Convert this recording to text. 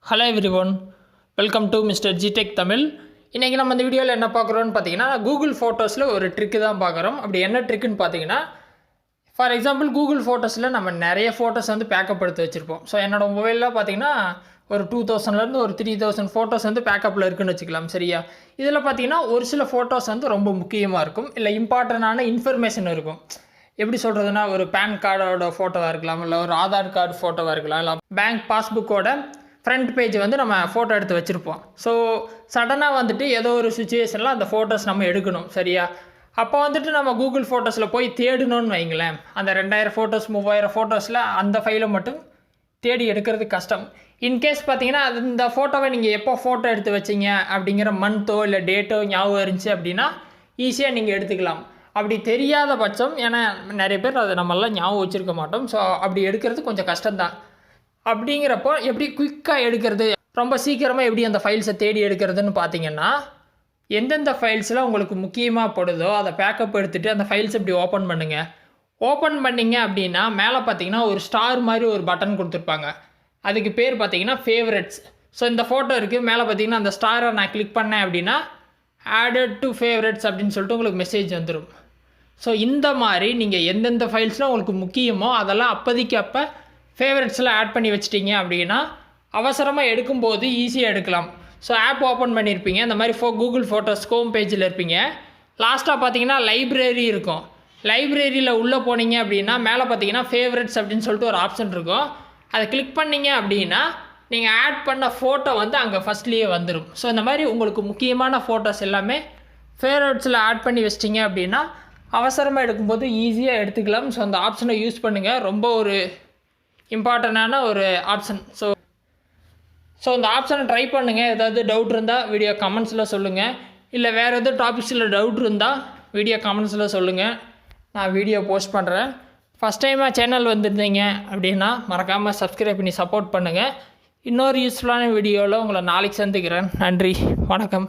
Hello everyone, welcome to MR.G tech Tamil. இன்றைக்கி நம்ம இந்த வீடியோவில் என்ன பார்க்குறோன்னு பார்த்தீங்கன்னா, கூகுள் ஃபோட்டோஸில் ஒரு ட்ரிக்கு தான் பார்க்குறோம். அப்படி என்ன ட்ரிக்குன்னு பார்த்தீங்கன்னா, ஃபார் எக்ஸாம்பிள் கூகுள் ஃபோட்டோஸில் நம்ம நிறைய ஃபோட்டோஸ் வந்து பேக்கப் எடுத்து வச்சுருப்போம். ஸோ என்னோடய மொபைலில் பார்த்தீங்கன்னா ஒரு 2000லேருந்து ஒரு 3000 ஃபோட்டோஸ் வந்து பேக்கப்பில் இருக்குதுன்னு வச்சுக்கலாம். சரியா? இதில் பார்த்தீங்கன்னா ஒரு சில ஃபோட்டோஸ் வந்து ரொம்ப முக்கியமாக இருக்கும், இல்லை இம்பார்ட்டண்டான இன்ஃபர்மேஷன் இருக்கும். எப்படி சொல்கிறதுனா, ஒரு பேன் கார்டோட ஃபோட்டோவாக இருக்கலாம், இல்லை ஒரு ஆதார் கார்டு ஃபோட்டோவாக இருக்கலாம், இல்லை பேங்க் பாஸ்புக்கோட ஃப்ரண்ட் பேஜ் வந்து நம்ம ஃபோட்டோ எடுத்து வச்சுருப்போம். ஸோ சடனாக வந்துட்டு ஏதோ ஒரு சுச்சுவேஷனில் அந்த ஃபோட்டோஸ் நம்ம எடுக்கணும். சரியா? அப்போ வந்துட்டு நம்ம கூகுள் ஃபோட்டோஸில் போய் தேடணும்னு வைங்களேன், அந்த 2000 ஃபோட்டோஸ் 3000 ஃபோட்டோஸில் அந்த ஃபைலை மட்டும் தேடி எடுக்கிறது கஷ்டம். இன்கேஸ் பார்த்தீங்கன்னா இந்த ஃபோட்டோவை நீங்கள் எப்போ ஃபோட்டோ எடுத்து வச்சிங்க அப்படிங்கிற மந்த்தோ இல்லை டேட்டோ ஞாபகம் இருந்துச்சு அப்படின்னா ஈஸியாக நீங்கள் எடுத்துக்கலாம். அப்படி தெரியாத பட்சம், ஏன்னா நிறைய பேர் அதை நம்மளாம் ஞாபகம் வச்சுருக்க மாட்டோம். ஸோ அப்படி எடுக்கிறது கொஞ்சம் கஷ்டம்தான். அப்படிங்கிறப்போ எப்படி குயிக்காக எடுக்கிறது, ரொம்ப சீக்கிரமாக எப்படி அந்த ஃபைல்ஸை தேடி எடுக்கிறதுன்னு பார்த்தீங்கன்னா, எந்தெந்த ஃபைல்ஸில் உங்களுக்கு முக்கியமாக படுதோ அதை பேக்கப் எடுத்துகிட்டு அந்த ஃபைல்ஸ் இப்படி ஓப்பன் பண்ணுங்கள். ஓப்பன் பண்ணிங்க அப்படின்னா மேலே பார்த்தீங்கன்னா ஒரு ஸ்டார் மாதிரி ஒரு பட்டன் கொடுத்துருப்பாங்க. அதுக்கு பேர் பார்த்தீங்கன்னா ஃபேவரட்ஸ். ஸோ இந்த ஃபோட்டோ இருக்குது, மேலே பார்த்தீங்கன்னா அந்த ஸ்டாரை நான் கிளிக் பண்ணேன் அப்படின்னா ஆடட் டு ஃபேவரட்ஸ் அப்படின்னு சொல்லிட்டு உங்களுக்கு மெசேஜ் வந்துடும். ஸோ இந்த மாதிரி நீங்கள் எந்தெந்த ஃபைல்ஸ்லாம் உங்களுக்கு முக்கியமோ அதெல்லாம் அப்போதைக்கு அப்போ ஃபேவரட்ஸில் ஆட் பண்ணி வச்சிட்டிங்க அப்படின்னா அவசரமாக எடுக்கும்போது ஈஸியாக எடுக்கலாம். ஸோ ஆப் ஓப்பன் பண்ணியிருப்பீங்க, இந்த மாதிரி கூகுள் ஃபோட்டோஸ் ஹோம் பேஜில் இருப்பீங்க. லாஸ்ட்டாக பார்த்தீங்கன்னா லைப்ரரி இருக்கும். லைப்ரரியில் உள்ளே போனீங்க அப்படின்னா மேலே பார்த்தீங்கன்னா ஃபேவரட்ஸ் அப்படின்னு சொல்லிட்டு ஒரு ஆப்ஷன் இருக்கும். அதை கிளிக் பண்ணிங்க அப்படின்னா நீங்கள் ஆட் பண்ண ஃபோட்டோ வந்து அங்கே ஃபஸ்ட்லேயே வந்துடும். ஸோ இந்த மாதிரி உங்களுக்கு முக்கியமான ஃபோட்டோஸ் எல்லாமே ஃபேவரட்ஸில் ஆட் பண்ணி வச்சிட்டிங்க அப்படின்னா அவசரமாக எடுக்கும்போது ஈஸியாக எடுத்துக்கலாம். ஸோ அந்த ஆப்ஷனை யூஸ் பண்ணுங்கள், ரொம்ப ஒரு இம்பார்ட்டண்டான ஒரு ஆப்ஷன். ஸோ இந்த ஆப்ஷனை ட்ரை பண்ணுங்கள். ஏதாவது டவுட் இருந்தால் வீடியோ கமெண்ட்ஸில் சொல்லுங்கள், இல்லை வேறு எதாவது டாபிக்ஸில் டவுட் இருந்தால் வீடியோ கமெண்ட்ஸில் சொல்லுங்கள், நான் வீடியோ போஸ்ட் பண்ணுறேன். ஃபஸ்ட் டைமாக சேனல் வந்துருந்தீங்க அப்படின்னா மறக்காமல் சப்ஸ்கிரைப் பண்ணி சப்போர்ட் பண்ணுங்கள். இன்னொரு யூஸ்ஃபுல்லான வீடியோவில் உங்களை நாளைக்கு சந்திக்கிறேன். நன்றி, வணக்கம்.